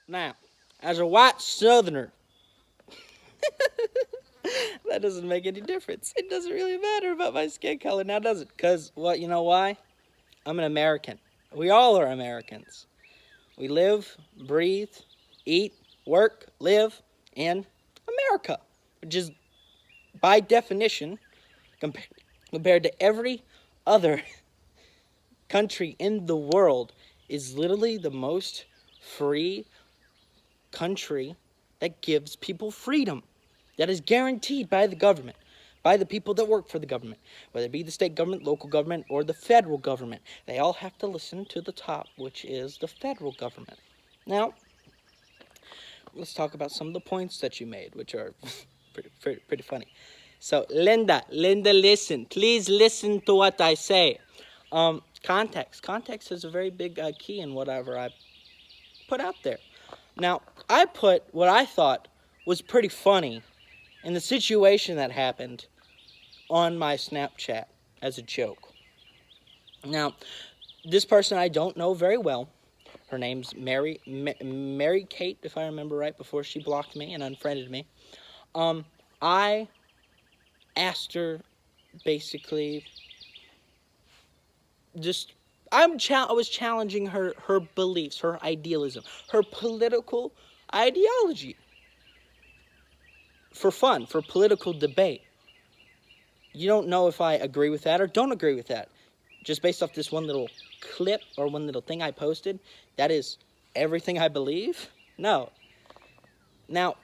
Now, as a white Southerner, that doesn't make any difference. It doesn't really matter about my skin color now, does it? Because, well, you know why? I'm an American. We all are Americans. We live, breathe, eat, work, live in America, which is, by definition, compared to every other country in the world, is literally the most free country that gives people freedom. That is guaranteed by the government, by the people that work for the government, whether it be the state government, local government, or the federal government. They all have to listen to the top, which is the federal government. Now, let's talk about some of the points that you made, which are pretty funny. So, Linda, listen. Please listen to what I say. Context. Context is a very big key in whatever I put out there. Now, I put what I thought was pretty funny in the situation that happened on my Snapchat as a joke. Now, this person I don't know very well. Her name's Mary Kate, if I remember right, before she blocked me and unfriended me. I asked her basically just I was challenging her beliefs, her idealism, her political ideology for fun, for political debate. You don't know if I agree with that or don't agree with that. Just based off this one little clip or one little thing I posted, that is everything I believe? No. Now,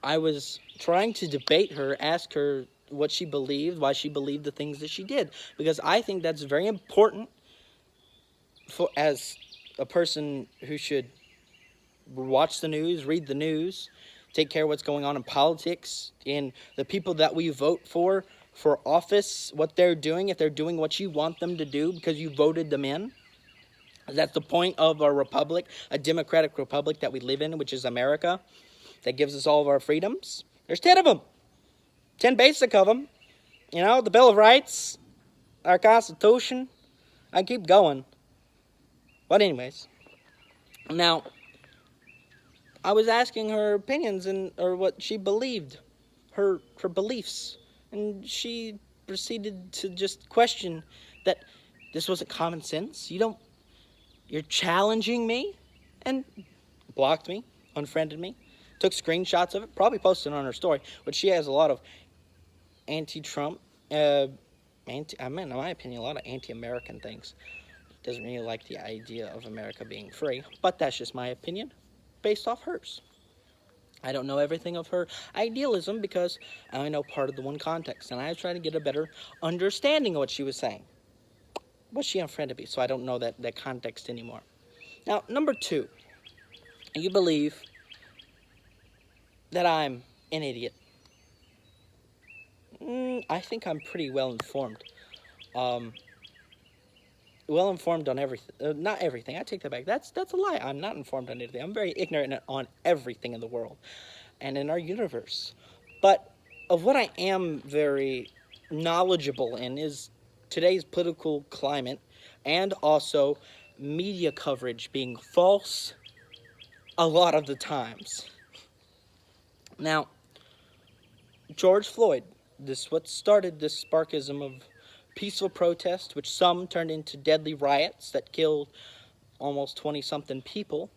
I was trying to debate her, ask her what she believed, why she believed the things that she did, because I think that's very important for as a person who should watch the news, read the news, take care of what's going on in politics, and the people that we vote for office, what they're doing, if they're doing what you want them to do because you voted them in. That's the point of a republic, a democratic republic that we live in, which is America, that gives us all of our freedoms. There's 10 of them, 10 basic of them. You know, the Bill of Rights, our Constitution. I keep going. But anyways, now, I was asking her opinions or what she believed, her beliefs, and she proceeded to just question that this wasn't common sense. You're challenging me, and blocked me, unfriended me, took screenshots of it, probably posted it on her story, but she has a lot of anti-Trump, in my opinion, a lot of anti-American things. Doesn't really like the idea of America being free, but that's just my opinion, based off hers. I don't know everything of her idealism because I only know part of the one context, and I was trying to get a better understanding of what she was saying. But she unfriended me, so I don't know that context anymore. Now, number two, you believe that I'm an idiot. I think I'm pretty well informed. Well informed on everything. Not everything. I take that back. That's a lie. I'm not informed on anything. I'm very ignorant on everything in the world and in our universe. But of what I am very knowledgeable in is today's political climate and also media coverage being false a lot of the times. Now, George Floyd, what started this sparkism of peaceful protest, which some turned into deadly riots that killed almost 20-something people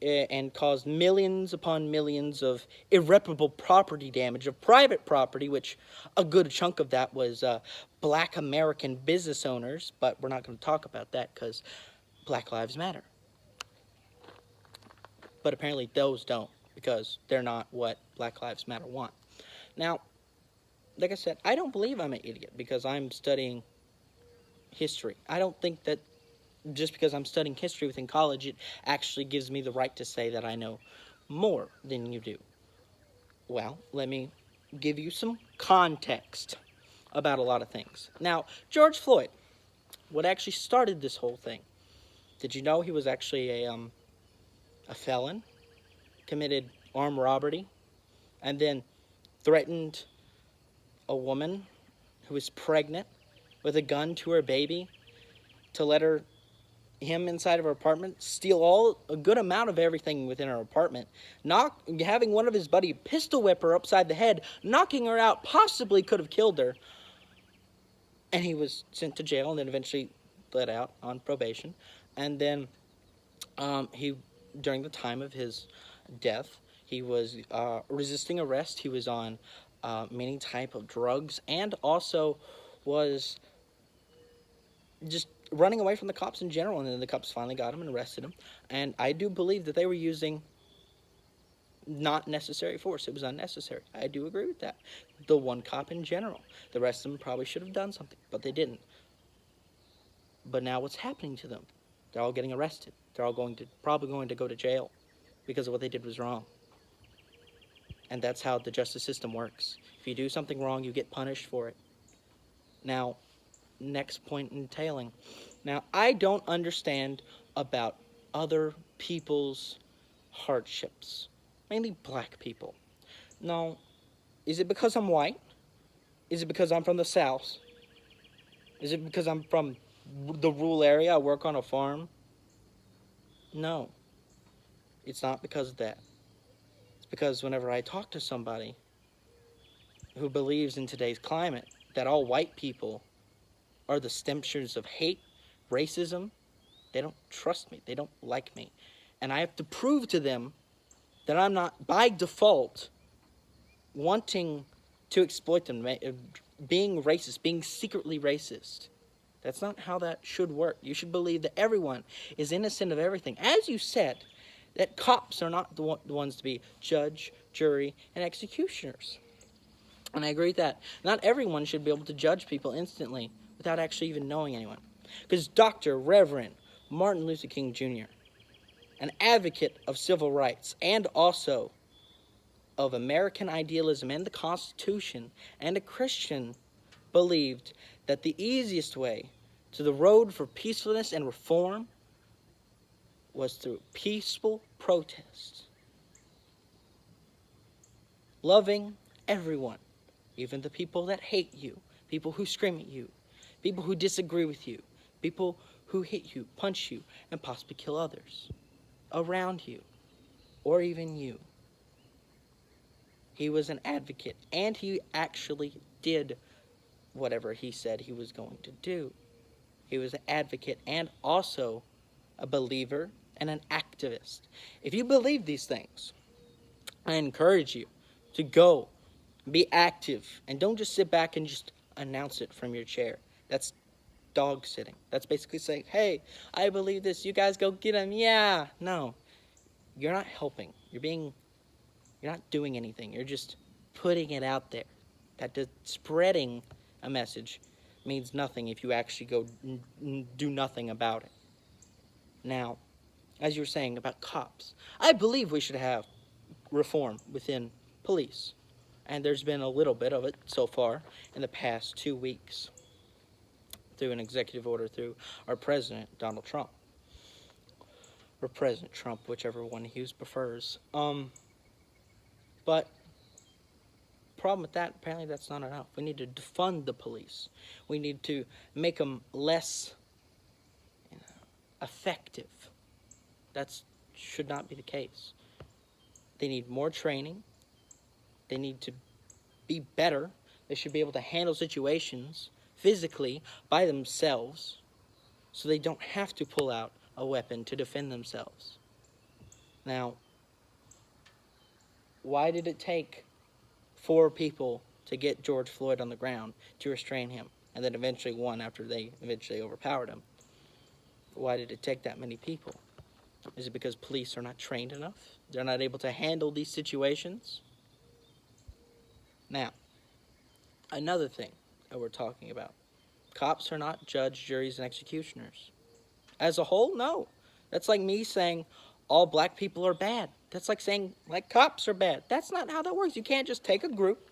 and caused millions upon millions of irreparable property damage of private property, which a good chunk of that was black American business owners, but we're not going to talk about that because Black Lives Matter. But apparently those don't, because they're not what Black Lives Matter want. Now, like I said, I don't believe I'm an idiot because I'm studying history. I don't think that just because I'm studying history within college, it actually gives me the right to say that I know more than you do. Well, let me give you some context about a lot of things. Now, George Floyd, what actually started this whole thing? Did you know he was actually a felon, committed armed robbery, and then threatened a woman who was pregnant with a gun to her baby to let her him inside of her apartment, steal a good amount of everything within her apartment, having one of his buddy pistol whip her upside the head, knocking her out, possibly could have killed her. And he was sent to jail and then eventually let out on probation. And then during the time of his death, he was resisting arrest. He was on many type of drugs, and also was just running away from the cops in general. And then the cops finally got him and arrested him. And I do believe that they were using not necessary force. It was unnecessary. I do agree with that. The one cop in general. The rest of them probably should have done something, but they didn't. But now what's happening to them? They're all getting arrested. They're all probably going to go to jail because of what they did was wrong. And that's how the justice system works. If you do something wrong, you get punished for it. Now, next point entailing. Now, I don't understand about other people's hardships. Mainly black people. No, is it because I'm white? Is it because I'm from the South? Is it because I'm from the rural area, I work on a farm? No, it's not because of that. It's because whenever I talk to somebody who believes in today's climate that all white people are the stempers of hate, racism, they don't trust me, they don't like me. And I have to prove to them that I'm not, by default, wanting to exploit them, being racist, being secretly racist. That's not how that should work. You should believe that everyone is innocent of everything. As you said, that cops are not the ones to be judge, jury, and executioners. And I agree with that. Not everyone should be able to judge people instantly without actually even knowing anyone. Because Dr. Reverend Martin Luther King Jr., an advocate of civil rights and also of American idealism and the Constitution, and a Christian, believed that the easiest way to the road for peacefulness and reform was through peaceful protest. Loving everyone, even the people that hate you, people who scream at you, people who disagree with you, people who hit you, punch you, and possibly kill others around you, or even you. He was an advocate, and he actually did whatever he said he was going to do. He was an advocate and also a believer and an activist. If you believe these things, I encourage you to go, be active, and don't just sit back and just announce it from your chair. That's dog sitting. That's basically saying, hey, I believe this, you guys go get him, yeah. No, you're not helping. You're not doing anything. You're just putting it out there. Spreading a message means nothing if you actually go do nothing about it. Now, as you were saying about cops, I believe we should have reform within police. And there's been a little bit of it so far in the past 2 weeks through an executive order through our president, Donald Trump. Or President Trump, whichever one he prefers. But problem with that, apparently that's not enough. We need to defund the police. We need to make them less effective. That should not be the case. They need more training. They need to be better. They should be able to handle situations physically by themselves so they don't have to pull out a weapon to defend themselves. Now, why did it take 4 people to get George Floyd on the ground to restrain him, and then eventually 1 after they eventually overpowered him? Why did it take that many people? Is it because police are not trained enough? They're not able to handle these situations? Now, another thing that we're talking about. Cops are not judge, juries, and executioners. As a whole, no. That's like me saying all black people are bad. That's like saying like cops are bad. That's not how that works. You can't just take a group,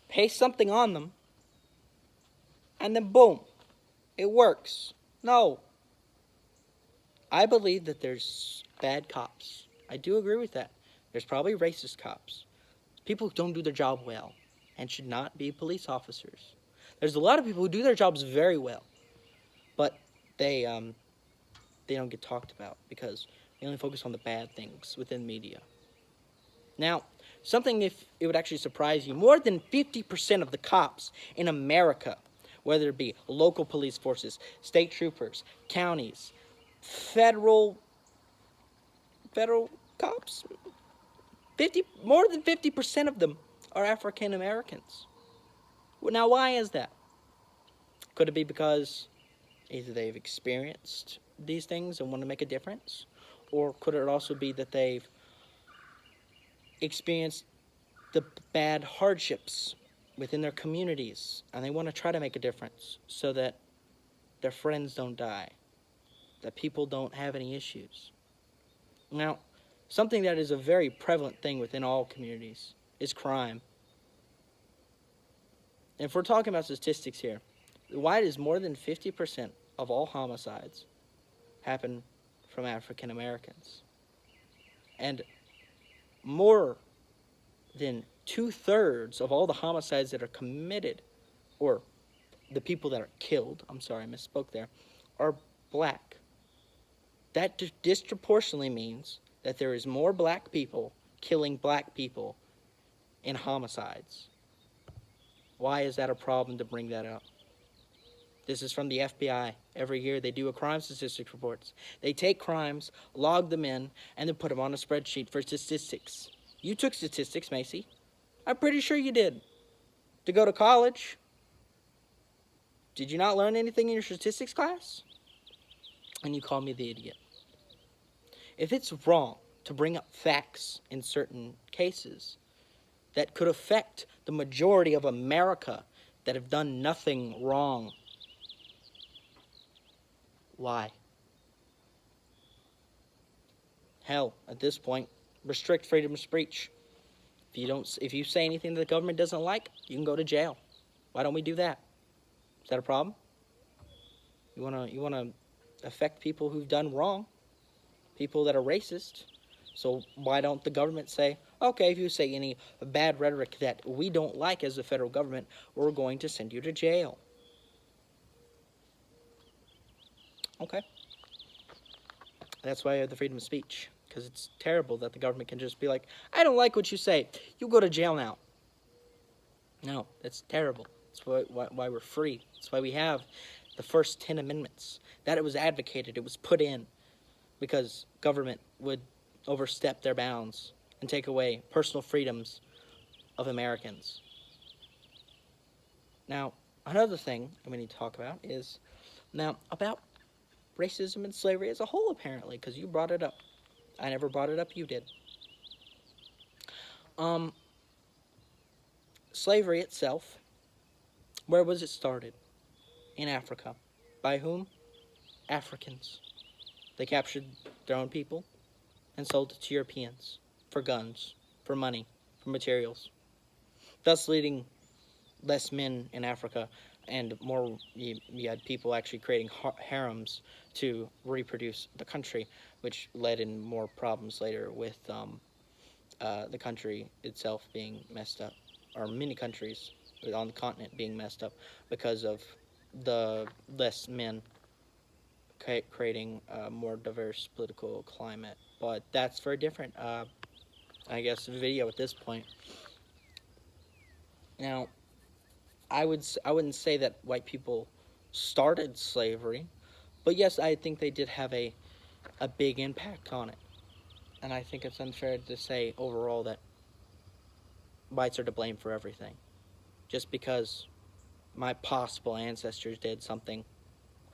paste something on them, and then boom, it works. No. I believe that there's bad cops. I do agree with that. There's probably racist cops. People who don't do their job well and should not be police officers. There's a lot of people who do their jobs very well, but they they don't get talked about because we only focus on the bad things within media. Now, something if it would actually surprise you, more than 50% of the cops in America, whether it be local police forces, state troopers, counties, federal cops, more than 50% of them are African Americans. Now, why is that? Could it be because either they've experienced these things and want to make a difference, or could it also be that they've experienced the bad hardships within their communities and they want to try to make a difference so that their friends don't die, that people don't have any issues? Now, something that is a very prevalent thing within all communities is crime. And if we're talking about statistics here, why does more than 50% of all homicides happen from African Americans? And more than 2/3 of all the homicides that are committed, or the people that are killed, I'm sorry, I misspoke there, are black. That disproportionately means that there is more black people killing black people in homicides. Why is that a problem to bring that up? This is from the FBI. Every year they do a crime statistics reports. They take crimes, log them in, and then put them on a spreadsheet for statistics. You took statistics, Macy. I'm pretty sure you did. To go to college. Did you not learn anything in your statistics class? And you call me the idiot. If it's wrong to bring up facts in certain cases that could affect the majority of America that have done nothing wrong, why? Hell, at this point, restrict freedom of speech. If you say anything that the government doesn't like, you can go to jail. Why don't we do that? Is that a problem? You wanna affect people who've done wrong, people that are racist. So why don't the government say, okay, if you say any bad rhetoric that we don't like as the federal government, we're going to send you to jail. Okay. That's why I have the freedom of speech, because it's terrible that the government can just be like, I don't like what you say. You go to jail now. No, that's terrible. That's why we're free. That's why we have the first 10 amendments. That it was advocated, it was put in because government would overstep their bounds and take away personal freedoms of Americans. Now, another thing we need to talk about is now about racism and slavery as a whole, apparently, because you brought it up. I never brought it up, you did. Slavery itself, where was it started? In Africa. By whom? Africans. They captured their own people and sold it to Europeans for guns, for money, for materials, thus leading less men in Africa and more, you had people actually creating harems to reproduce the country, which led in more problems later with the country itself being messed up, or many countries on the continent being messed up because of the less men creating a more diverse political climate. But that's for a different, I guess, video at this point. Now, I wouldn't say that white people started slavery, but yes, I think they did have a big impact on it. And I think it's unfair to say overall that whites are to blame for everything. Just because my possible ancestors did something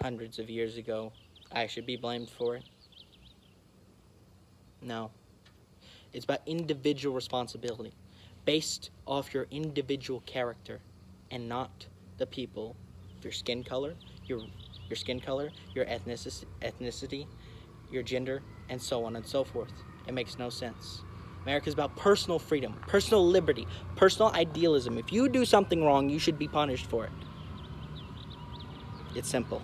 hundreds of years ago, I should be blamed for it? No. It's about individual responsibility, based off your individual character, and not the people, your skin color, your ethnicity, your gender, and so on and so forth. It makes no sense. America is about personal freedom, personal liberty, personal idealism. If you do something wrong, you should be punished for it. It's simple.